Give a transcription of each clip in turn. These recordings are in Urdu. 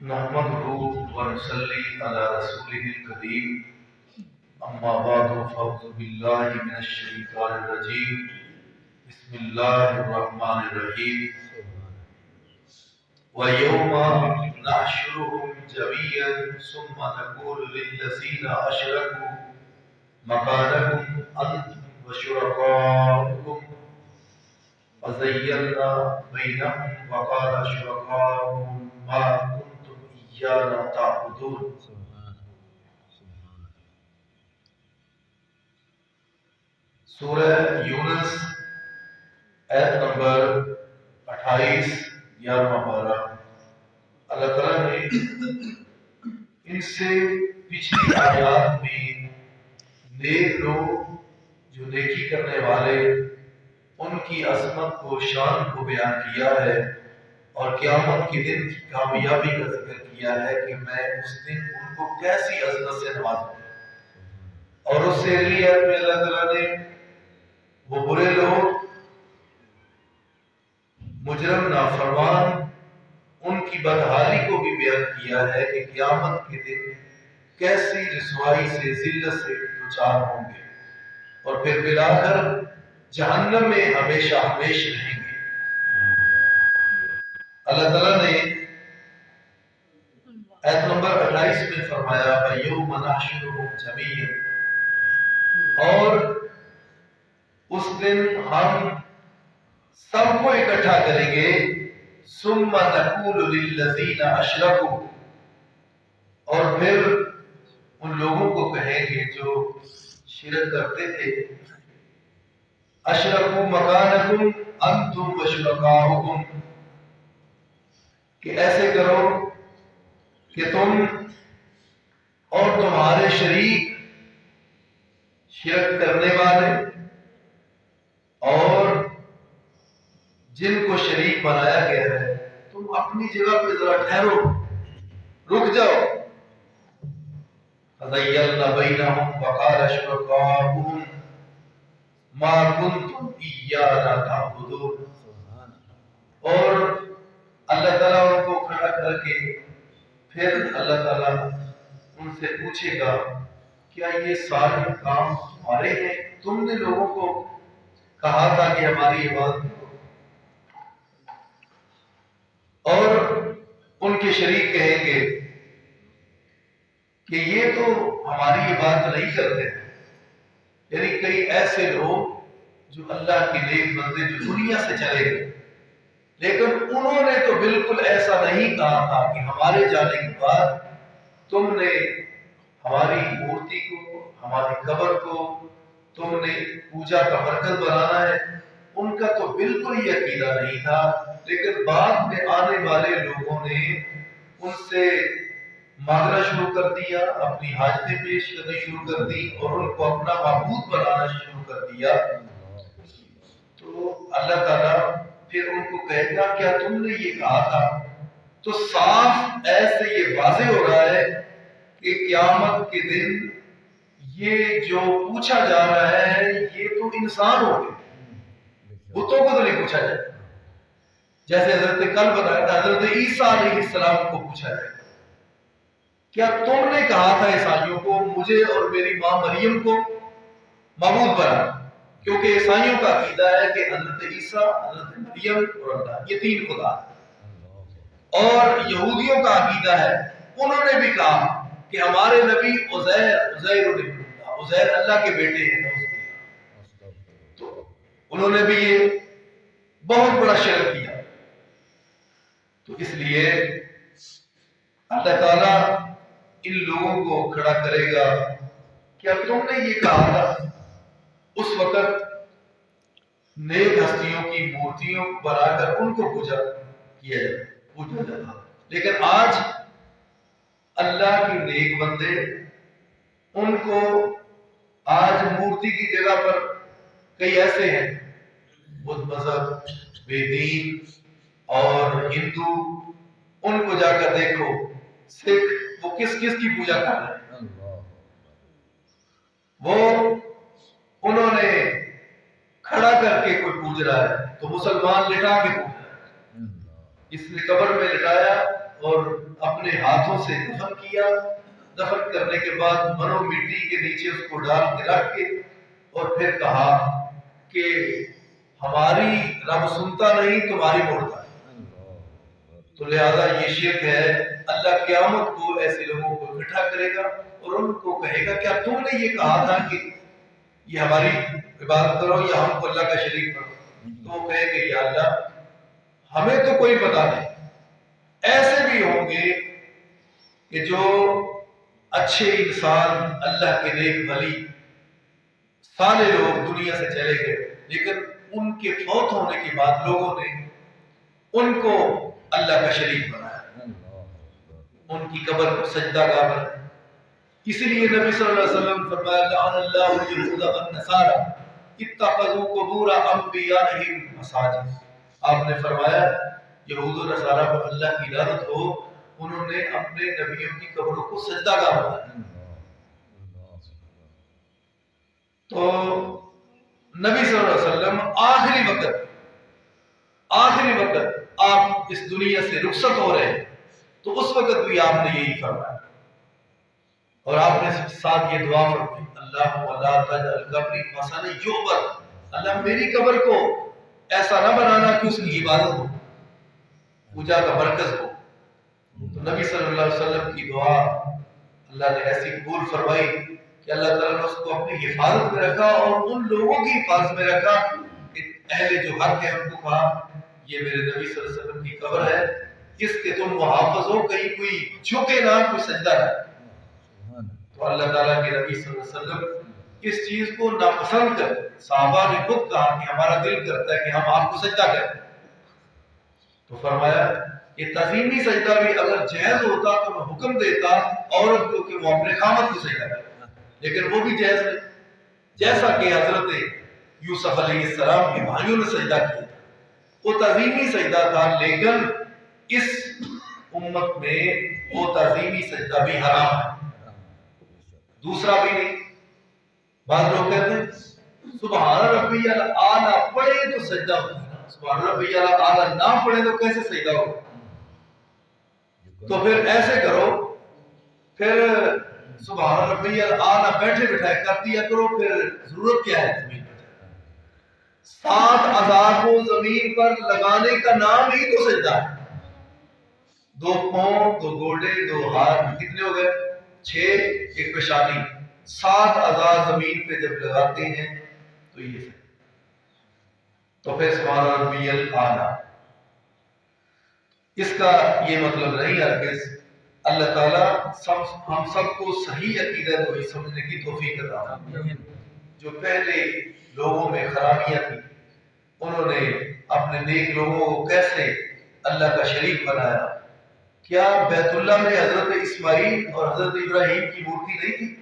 نحمده ونصلي على رسوله الكريم أما بعد فأعوذ بالله من الشيطان الرجيم بسم الله الرحمن الرحيم ويوم نحشرهم جميعا ثم نقول للذين أشركوا مكانكم أنتم وشركاؤكم فزيّلنا بينهم وقال شركاؤهم ما كنتم إيانا تعبدون. سورہ یونس آیت نمبر 28 11واں پارہ. اللہ تعالیٰ نے ان سے پچھلی آیات میں نیک لوگ جو نیکی کرنے والے ان کی عظمت کو شان کو بیان کیا ہے اور قیامت کے دن کی کامیابی کا ذکر کیا ہے کہ میں اس دن ان کو کیسی عظمت سے نوازوں. اور اس سے اگلی آیت میں اللہ تعالیٰ نے وہ برے لوگ مجرم نافرمان ان کی بدحالی کو بھی بیان کیا ہے کہ قیامت کے دن کیسی رسوائی سے ذلت سے دوچار ہوں گے اور پھر بالآخر جہنم میں ہمیشہ ہمیش رہیں گے. اللہ تعالیٰ نے آیت نمبر 28 میں فرمایا وَيَوْمَ نَحْشُرُهُمْ جَمِيعًا، اور اس دن ہم سب کو اکٹھا کریں گے. ثُمَّ نَقُولُ لِلَّذِينَ أَشْرَكُوا، اور پھر ان لوگوں کو کہیں گے جو شرک کرتے تھے اشرکوا مکانکم انتم وشرکاؤکم، کہ ایسے کرو کہ تم اور تمہارے شریک شرک کرنے والے اور جن کو شریک بنایا گیا ہے تم اپنی جگہ پہ ذرا ٹھہرو، رک جاؤ. فَزَيَّلْنَا بَيْنَهُمْ وَقَالَ شُرَكَاؤُهُمْ ما کنتم ایانا تعبدون. اور اللہ تعالیٰ ان کو کھڑا کر کے پھر اللہ تعالیٰ ان سے پوچھے گا کیا یہ سارے کام تمہارے ہیں؟ تم نے لوگوں کو کہا تھا کہ ہماری عبادت کرو. اور ان کے شریک کہیں گے کہ یہ تو ہماری عبادت نہیں کرتے. یعنی کئی ایسے لوگ جو اللہ کے نیک بندے جو دنیا سے چلے گئے، لیکن انہوں نے تو بالکل ایسا نہیں کہا تھا کہ ہمارے جانے کے بعد تم نے ہماری مورتی کو، ہماری قبر کو تم نے پوجا کا مرکز بنانا ہے. ان کا تو بالکل یہ عقیدہ نہیں تھا. لیکن بعد میں آنے والے لوگوں نے ان سے مانگنا شروع کر دیا، اپنی حاجتیں پیش کرنی شروع کر دی اور ان کو اپنا معبود بنانا شروع کر دیا. تو اللہ تعالیٰ پھر ان کو کہے گا کیا تم نے یہ کہا تھا؟ تو صاف ایسے یہ واضح ہو رہا ہے کہ قیامت کے دن یہ جو پوچھا جا رہا ہے یہ تو انسان ہو گئے، بتوں کو تو نہیں پوچھا جائے. جیسے حضرت کل بتایا تھا حضرت عیسیٰ علیہ السلام کو پوچھا جائے کیا تم نے کہا تھا عیسائیوں کو مجھے اور میری ماں مریم کو معبود بنا؟ کیونکہ عیسائیوں کا عقیدہ ہے کہ حضرت عیسیٰ، حضرت مریم اور اللہ یہ تین خدا. اور یہودیوں کا عقیدہ ہے، انہوں نے بھی کہا کہ ہمارے نبی عزیر اللہ کے بیٹے ہیں. تو انہوں نے بھی یہ بہت بڑا شرک کیا. تو اس لیے اللہ تعالیٰ ان لوگوں کو کھڑا کرے گا کیا تم نے یہ کہا تھا؟ اس وقت نیک ہستیوں کی مورتیوں بنا کر ان کو پوجا جاتا. لیکن آج اللہ کے نیک بندے ان کو آج مورتی کی جگہ پر کئی ایسے ہیں بدھ مذہب، بے دین اور ہندو، ان کو جا کر دیکھو سکھ وہ کس کس کی پوجا کر رہے ہیں. وہ انہوں نے کھڑا کر کے کوئی پوج رہا ہے تو مسلمان لٹا کے پوج رہا ہے. اس نے قبر میں لٹایا اور اپنے ہاتھوں سے دفن کیا. دفن کرنے کے بعد مرو مٹی کے نیچے اس کو ڈال کے رکھ کے اور پھر کہا کہ ہماری رب سنتا نہیں تمہاری موڑتا. تو لہذا یہ شرک ہے. اللہ قیامت کو ایسے لوگوں کو اکٹھا کرے گا اور ان کو کہے گا کیا تم نے یہ کہا تھا کہ یہ ہماری عبادت کرو یا ہم کو اللہ کا شریک کرو؟ تو وہ کہے گے یا اللہ ہمیں تو کوئی پتہ نہیں. ایسے بھی ہوں گے کہ جو اچھے انسان اللہ کے نیک ولی صالح لوگ دنیا سے چلے گئے لیکن ان کے فوت ہونے کے بعد لوگوں نے ان کو اللہ کا شریک بنایا, ان کی قبر کو سجدہ گاہ بنایا. اسی لیے نبی صلی اللہ علیہ وسلم فرمایا لعن اللہ اليہود والنصارى اتخذوا قبور انبیائہم مساجد. آپ نے فرمایا یہود و نصارہ پر اللہ کی لعنت ہو, انہوں نے اپنے نبیوں کی قبروں کو سجدہ گاہ بنایا. تو نبی صلی اللہ علیہ وسلم آخری وقت آپ اس دنیا سے رخصت ہو رہے ہیں تو اس وقت بھی آپ نے یہی فرمایا اور آپ نے ساتھ یہ دعا فرمائی اللہم لا تجعل قبری وثنا یعبد. اللہ میری قبر کو ایسا نہ بنانا کہ اس کی عبادت ہو, پوجا کا مرکز ہو. تو نبی صلی اللہ علیہ وسلم کی دعا اللہ نے ایسی قبول فرمائی کہ اللہ تعالیٰ نے اس کو اپنی حفاظت میں رکھا اور ان لوگوں کی حفاظت میں رکھا کہ اہل جو حق ہے ان کو کہا یہ میرے نبی صلی اللہ علیہ وسلم کی قبر ہے, اس کے تم محافظ ہو, کہیں کوئی جھکے نہ, کوئی سجدہ نہ. تو اللہ تعالیٰ کے نبی صلی اللہ علیہ وسلم اس چیز کو ناپسند کر, صحابہ نے خود کہا کہ ہمارا دل کرتا ہے کہ ہم آپ کو سجدہ کریں. تو فرمایا یہ تعظیمی سجدہ بھی اگر جائز ہوتا تو میں حکم دیتا عورت کو کہ وہ اپنے خامد کو سجدہ کرے, لیکن وہ بھی جائز نہیں. جیسا کہ حضرت یوسف علیہ السلام کے بھائیوں نے سجدہ کیا, وہ تعظیمی سجدہ تھا, لیکن اس امت میں وہ تعظیمی سجدہ بھی حرام ہے, دوسرا بھی نہیں. بعض لوگ کہتے ہیں سبحان ربی الاعلی پڑھے تو سجدہ ہوگا, سبحان ربی الاعلی نہ پڑھے تو کیسے سجدہ ہوگا؟ تو پھر ایسے کرو, پھر سبحان ربی الاعلی بیٹھے بٹھائے کر دیا کرو, پھر ضرورت کیا ہے زمین پر؟ 7 اعضاء کو زمین پر لگانے کا نام ہی تو سجدہ ہے. 2 پاؤں, 2 گوڑے, 2 ہاتھ, کتنے ہو گئے؟ 6, ایک پیشانی. 7 اعضاء زمین پہ جب لگاتے ہیں تو یہ ہے. تو پھر سبحان ربی الاعلی, اس کا یہ مطلب نہیں ہے کہ اللہ تعالیٰ ہم سب کو صحیح عقیدہ توحید سمجھنے کی توفیق عطا فرمائے. جو پہلے لوگوں میں خرابیاں تھیں انہوں نے اپنے نیک لوگوں کو کیسے اللہ کا شریک بنایا. کیا بیت اللہ میں حضرت اسماعیل اور حضرت ابراہیم کی مورتی نہیں تھی؟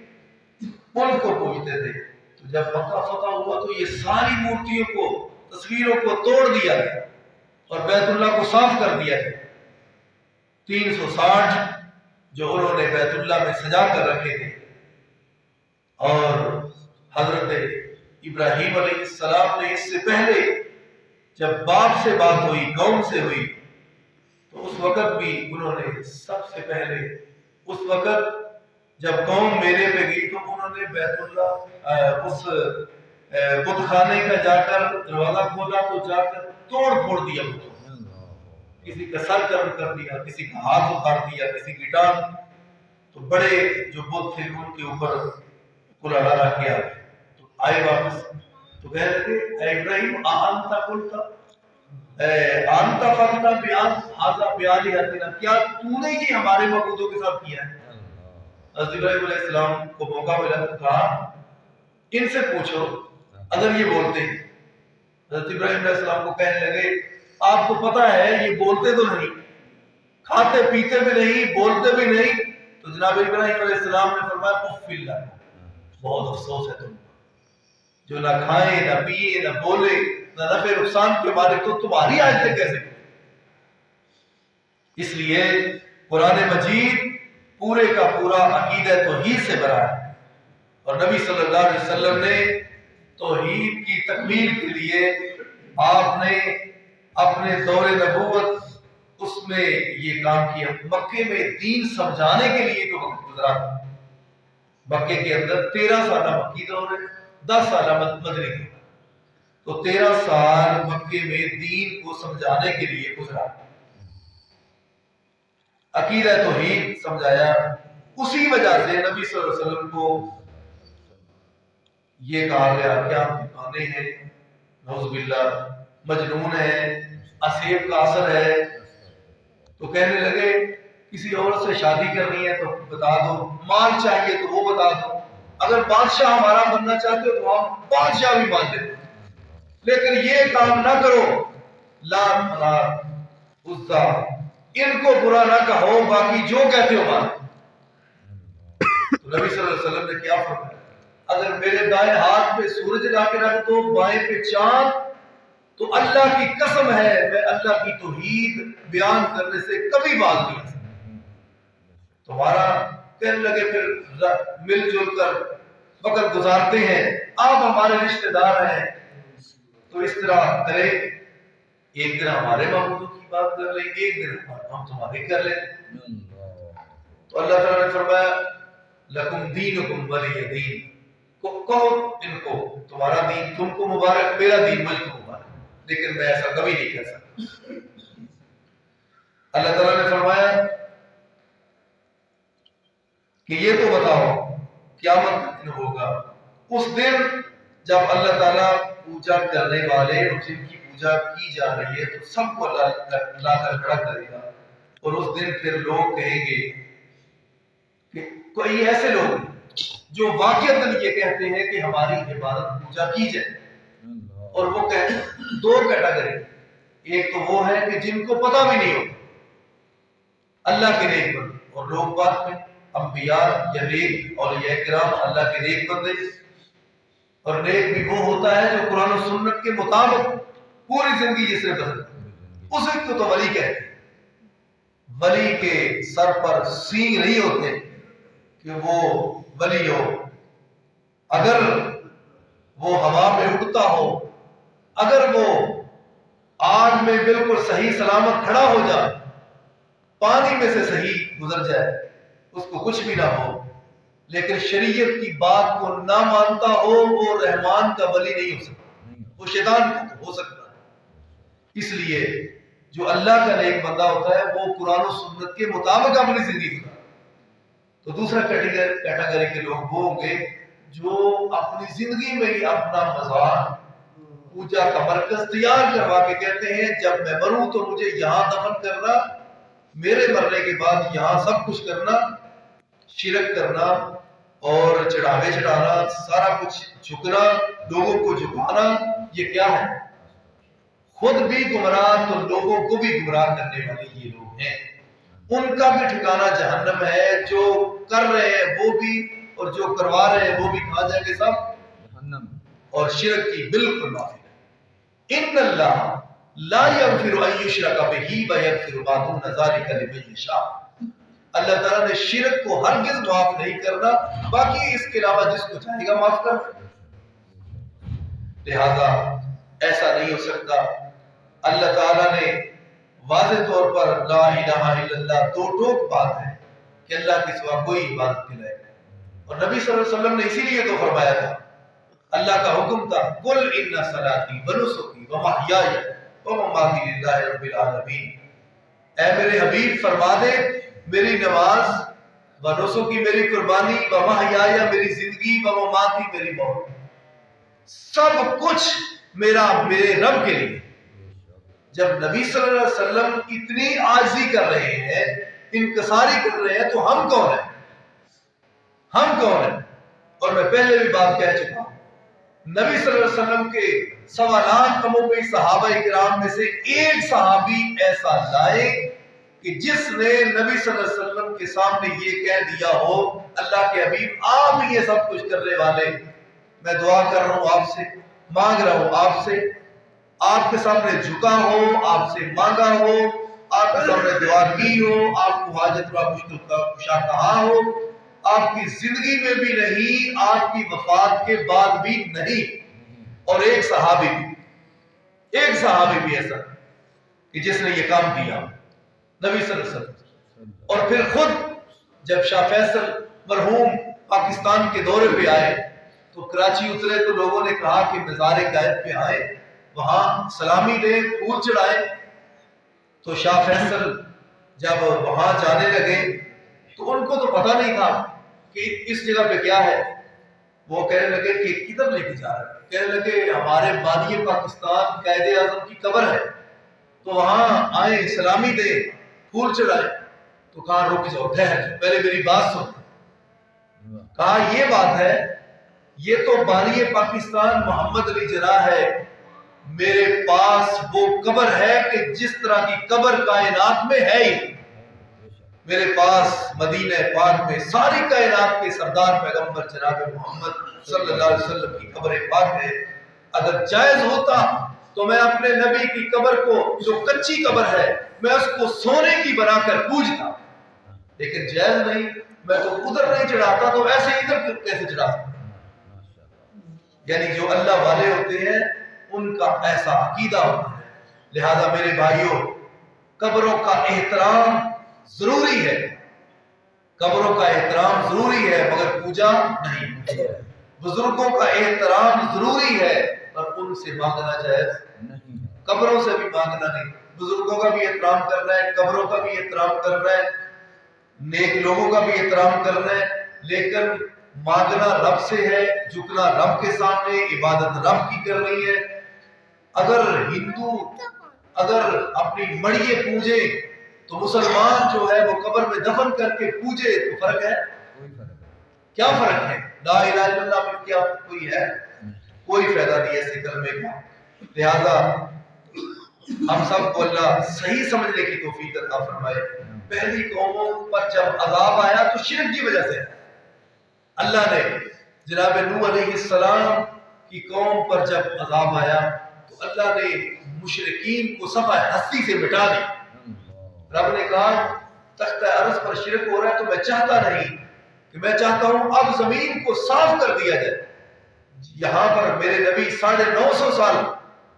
ان کو پوجتے تھے. تو جب مکہ فتح ہوا تو یہ ساری مورتیوں کو, تصویروں کو توڑ دیا گیا اور بیت اللہ کو صاف کر دیا گیا. 360 جو انہوں نے بیت اللہ میں سجا کر رکھے تھے. اور حضرت ابراہیم علیہ السلام نے اس سے پہلے جب باپ سے بات ہوئی, قوم سے ہوئی, تو اس وقت بھی انہوں نے سب سے پہلے, اس وقت جب قوم میلے پہ گئی تو انہوں نے بیت اللہ اس بت خانے کا جا کر دروازہ کھولا تو جا کر توڑ پھوڑ دیا. کسی کا سر قلم کر دیا, کسی کا ہاتھ اکھاڑ دیا, کسی کی ٹانگ. تو بڑے جو بت تھے ان کے اوپر کلہاڑا کیا. تو آئے واپس تو کہہ رہے تھے اے ابراہیم آنتا قلتا آنتا فقتا بیان حاضر بیانی حتنا, کیا تو نے یہ ہمارے معبودوں کے ساتھ کیا ہے؟ حضرت ابراہیم علیہ السلام کو موقع ملا تو کہا ان سے پوچھو اگر یہ بولتے ہیں. حضرت ابراہیم علیہ السلام کو کہنے لگے آپ کو پتا ہے یہ بولتے تو نہیں, کھاتے پیتے بھی نہیں, بولتے بھی نہیں. تو جناب ابراہیم علیہ السلام نے فرمایا اف اللہ, بہت افسوس ہے تم جو نہ کھائے نہ پیے نہ بولے نہ نفع نقصان کے مالک, تو تمہاری آیتیں کیسے؟ اس لیے قرآن مجید پورے کا پورا عقیدہ توحید سے بھرا ہے اور نبی صلی اللہ علیہ وسلم نے توحید کی تکمیل کے لیے آپ نے اپنے دور نبوت اس میں یہ کام کیا. مکے میں دین سمجھانے کے لیے تو وقت گزرا. مکے کے اندر 13 سالہ مکی دور ہے، 10 سالہ مدنی دور، تو 13 سال مکے میں دین کو سمجھانے کے لیے گزرا. عقیدہ توحید سمجھایا. اسی وجہ سے نبی صلی اللہ علیہ وسلم کو یہ کہا گیا کہ آپ دیوانے ہیں، نعوذ باللہ مجنون ہے، اسیب کا اثر ہے. تو کہنے لگے کسی اور سے شادی کرنی ہے تو بتا دو، مال چاہیے تو وہ بتا دو، اگر بادشاہ ہمارا بننا چاہتے ہو تو ہم بادشاہ بھی مان لیتے، لیکن یہ کام نہ کرو. لات منات عزا ان کو برا نہ کہو، باقی جو کہتے ہو مان. تو نبی صلی اللہ علیہ وسلم نے کیا فرمایا؟ اگر میرے دائیں ہاتھ پہ سورج لا کے رکھ دو، بائیں پہ چاند، تو اللہ کی قسم ہے میں اللہ کی توحید بیان کرنے سے کبھی باز نہیں آ سکتا. تمہارا کہنے لگے پھر مل جل کر وقت گزارتے ہیں، آپ ہمارے رشتہ دار ہیں تو اس طرح کرے، ایک دن ہمارے معبودوں کی بات کر لیں، ایک دن ہم تمہارے کر لیں. تو اللہ تعالیٰ نے فرمایا لکم دینکم ولی دین، کہو ان کو تمہارا دین تم کو مبارک، میرا دین مجھ کو مبارک، لیکن میں ایسا کبھی نہیں کر سکتا. اللہ تعالیٰ نے فرمایا کہ یہ تو بتاؤ قیامت کا دن ہوگا، اس دن جب اللہ تعالیٰ پوجا کرنے والے اور جن کی پوجا کی جا رہی ہے تو سب کو لا کر کھڑا کرے گا، اور اس دن پھر لوگ کہیں گے کہ کوئی ایسے لوگ جو واقعتاً یہ کہتے ہیں کہ ہماری عبادت پوجا کی جائے، اور وہ کہتے ہیں دو کیٹیگری. ایک تو وہ ہے کہ جن کو پتہ بھی نہیں ہوتا اللہ کے نیک بندے، اور لوگ بات میں انبیاء یا نیک اولیاء کرام اللہ کے نیک بندے. اور نیک بھی وہ ہوتا ہے جو قرآن و سنت کے مطابق پوری زندگی جس نے بسر اس وقت تو ولی کہتے ہیں. ولی کے سر پر سینگ نہیں ہوتے کہ وہ ولی ہو. اگر وہ ہوا میں اڑتا ہو، اگر وہ آگ میں بالکل صحیح سلامت کھڑا ہو جائے، پانی میں سے صحیح گزر جائے، اس کو کچھ بھی نہ ہو، لیکن شریعت کی بات کو نہ مانتا ہو، وہ رحمان کا ولی نہیں ہو سکتا، وہ شیطان کا ہو سکتا ہے. اس لیے جو اللہ کا نیک بندہ ہوتا ہے وہ قرآن و سنت کے مطابق اپنی زندگی گزارتا. تو دوسرا کیٹیگری کے لوگ وہ ہوں گے جو اپنی زندگی میں ہی اپنا مزار پوجا کا مرکز تیار کروا کے کہتے ہیں جب میں مروں تو مجھے یہاں دفن کرنا، میرے مرنے کے بعد یہاں سب کچھ کرنا، شرک کرنا اور چڑھاوے چڑھانا، سارا کچھ جھکنا، لوگوں کو جھکانا. یہ کیا ہے؟ خود بھی گمراہ تو لوگوں کو بھی گمراہ کرنے والے یہ لوگ ہیں. ان کا بھی ٹھکانہ جہنم ہے، جو کر رہے ہیں وہ بھی اور جو کروا رہے ہیں وہ بھی کہاں جائیں گے؟ سب جہنم. اور شرک کی بالکل معافی ہے. ان اللہ لا یغفر ان یشرک بہ ویغفر ما دون ذلک لمن یشاء. اللہ تعالیٰ نے شرک کو ہرگز معاف نہیں کرنا، باقی اس کے علاوہ جس کو چاہے گا معاف کر. لہذا ایسا نہیں ہو سکتا. اللہ تعالیٰ نے واضح طور پر لا الہ الا اللہ دو ٹوک بات ہے کہ اللہ کے سوا کوئی عبادت کے لائق نہیں. اور نبی صلی اللہ علیہ وسلم نے اسی لیے تو فرمایا تھا، اللہ کا حکم تھا قل ان صلاتی ونسکی ومحیای ومماتی للہ رب العالمین. اے میرے حبیب فرما دے میری نماز، ونسکی میری قربانی، ومحیای میری زندگی، ومماتی میری موت، سب کچھ میرے رب کے لیے. جب نبی صلی اللہ علیہ وسلم اتنی عاجزی کر رہے ہیں، انکساری کر رہے ہیں، تو ہم کون ہیں؟ ہم کون ہیں؟ اور میں پہلے بھی بات کہہ چکا ہوں، نبی صلی اللہ علیہ وسلم کے سوالات کم و بیش صحابہ کرام میں سے ایک صحابی ایسا لائے کہ جس نے نبی صلی اللہ علیہ وسلم کے سامنے یہ کہہ دیا ہو اللہ کے حبیب آپ یہ سب کچھ کرنے والے، میں دعا کر رہا ہوں آپ سے، مانگ رہا ہوں آپ سے، آپ کے سامنے جھکا ہو، آپ سے مانگا ہو، آپ کے سامنے دعا کی ہو، آپ کو حاجت و مشکل کا کشا کہا ہو، آپ کی زندگی میں بھی نہیں، آپ کی وفات کے بعد بھی نہیں. اور ایک صحابی بھی ایسا کہ جس نے یہ کام کیا. نبی صلی اللہ علیہ وسلم. اور پھر خود جب شاہ فیصل مرحوم پاکستان کے دورے پہ آئے تو کراچی اترے تو لوگوں نے کہا کہ مزار قائد پہ آئے, وہاں سلامی دیں, پھول چڑھائے. تو شاہ فیصل جب وہاں جانے لگے تو ان کو تو پتہ نہیں تھا کہ اس جگہ پہ کیا ہے. وہ کہنے لگے کہ کدھر لے کے جا رہے ہیں؟ کہنے لگے ہمارے بانی پاکستان قائد اعظم کی قبر ہے, تو وہاں آئے, سلامی دے, پھول چڑھائے. تو کہا رک جاؤ, ٹھہر جاؤ, پہلے میری بات سن. کہا یہ بات ہے, یہ تو بانی پاکستان محمد علی جناح ہے, میرے پاس وہ قبر ہے کہ جس طرح کی قبر کائنات میں ہے ہی. میرے پاس مدینہ پاک میں ساری کائنات کے سردار پیغمبر جناب محمد صلی اللہ علیہ وسلم کی قبر پاک ہے. اگر جائز ہوتا تو میں اپنے نبی کی قبر کو, جو کچی قبر ہے, میں اس کو سونے کی بنا کر پوجتا, لیکن جائز نہیں. میں تو ادھر نہیں چڑھاتا تو ایسے ادھر کیسے چڑھا سکتا. یعنی جو اللہ والے ہوتے ہیں ان کا ایسا عقیدہ ہوتا ہے. لہذا میرے بھائیوں, قبروں کا احترام ضروری ہے, قبروں کا احترام ضروری ہے, مگر پوجا نہیں. بزرگوں کا احترام ضروری ہے پر ان سے مانگنا جائز نہیں, قبروں سے بھی مانگنا نہیں. بزرگوں کا بھی احترام کرنا ہے, قبروں کا بھی احترام کرنا ہے, نیک لوگوں کا بھی احترام کرنا ہے, لیکن مانگنا رب سے ہے, جھکنا رب کے سامنے, عبادت رب کی کرنی ہے. اگر ہندو اگر اپنی مڑیے پوجے تو مسلمان جو ہے وہ قبر میں دفن کر کے پوجے تو فرق ہے؟ کیا فرق ہے؟ لا الہ الا اللہ میں کیا کوئی ہے؟ کوئی فائدہ نہیں ایسے کلمے کا. لہذا ہم سب کو اللہ صحیح سمجھنے کی توفیق عطا فرمائے. پہلی قوموں پر جب عذاب آیا تو شرک کی وجہ سے اللہ نے جناب نوح علیہ السلام کی قوم پر جب عذاب آیا تو اللہ نے مشرکین کو صفحہ ہستی سے مٹا دی. رب نے کہا تختہ ارض پر شرک ہو رہا ہے تو میں چاہتا نہیں, کہ میں چاہتا ہوں اب زمین کو صاف کر دیا جائے. یہاں پر میرے نبی 950 سال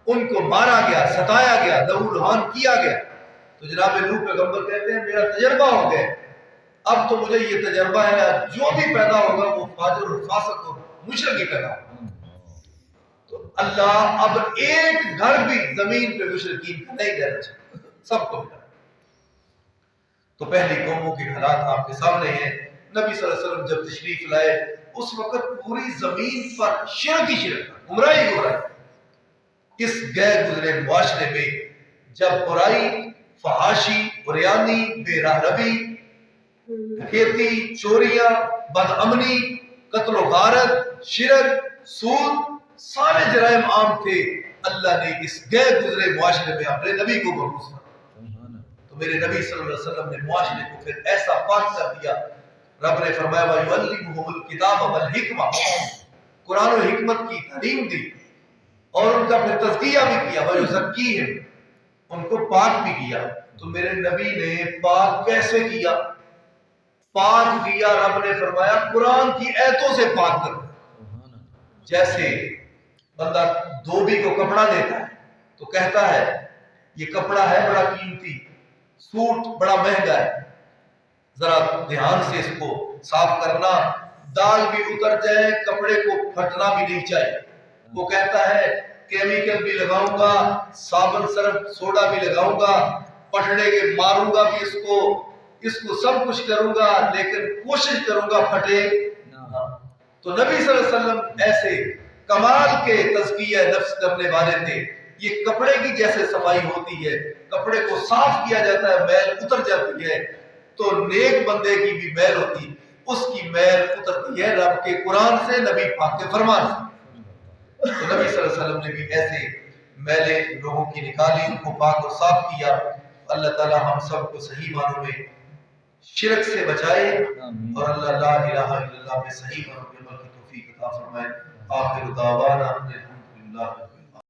ان کو مارا گیا, ستایا گیا, لہو لہان کیا گیا. تو جناب نوح پیغمبر کہتے ہیں میرا تجربہ ہو گیا, اب تو مجھے یہ تجربہ ہے جو بھی پیدا ہوگا وہ فاجر اور فاسق اور مشرک ہی پیدا ہوگا. تو اللہ اب ایک گھر بھی زمین پہ مشرکین کا نہیں رہنا چاہیے, سب کو ملا. تو پہلی قوموں کے حالات آپ کے سامنے ہیں. نبی صلی اللہ علیہ وسلم جب تشریف لائے اس وقت پوری زمین پر شرک ہی شرک, گمراہی گمراہی. اس غیر گزرے معاشرے میں جب برائی, فحاشی, بریانی, بے راہ روی, ڈکیتی, چوریاں, بد امنی, قتل و غارت, شرک, سود, سارے جرائم عام تھے, اللہ نے اس غیر گزرے معاشرے میں اپنے نبی کو مبعوث کیا. تو میرے نبی صلی اللہ علیہ وسلم نے معاشرے کو پھر ایسا پاک کر دیا. رب نے فرمایا وَيُعَلِّمُهُمُ الْكِتَابَ وَالْحِكْمَةَ, قرآن و حکمت کی تعلیم دی اور ان کا پھر تزکیہ بھی کیا. وَيُزَكِّيهِمْ, ان کو پاک بھی کیا. تو میرے نبی نے پاک کیسے کیا؟ پاک کیا رب نے فرمایا قرآن کی ایتوں سے پاک کر. جیسے بندہ دھوبی کو کپڑا دیتا ہے تو کہتا ہے یہ کپڑا ہے بڑا قیمتی, سوٹ بڑا مہنگا ہے, ذرا دھیان سے اس کو صاف کرنا, داغ بھی اتر جائے, کپڑے کو پھٹنا بھی نہیں چاہیے. وہ کہتا ہے کیمیکل بھی لگاؤں گا, صابن سرف سوڈا بھی لگاؤں گا, پھٹنے کے ماروں گا بھی اس کو سب کچھ کروں گا, لیکن کوشش کروں گا پھٹے نہ. تو نبی صلی اللہ علیہ وسلم ایسے کمال کے تزکیہ نفس کرنے والے تھے. یہ کپڑے کی جیسے صفائی ہوتی ہے, کپڑے کو صاف کیا جاتا ہے, میل اتر جاتی ہے, تو نیک بندے کی بھی میل ہوتی ہے, اس کی میل اترتی ہے رب کے قرآن سے, نبی پاک کے فرمان سے. تو نبی صلی اللہ علیہ وسلم نے بھی ایسے میلے لوگوں کی نکالی, ان کو پاک اور صاف کیا. اللہ تعالی ہم سب کو صحیح معنوں میں شرک سے بچائے اور اللہ لا الہ الا اللہ میں صحیح معنوں میں عمل کی توفیق عطا فرمائے. آخر دعوانا الحمدللہ.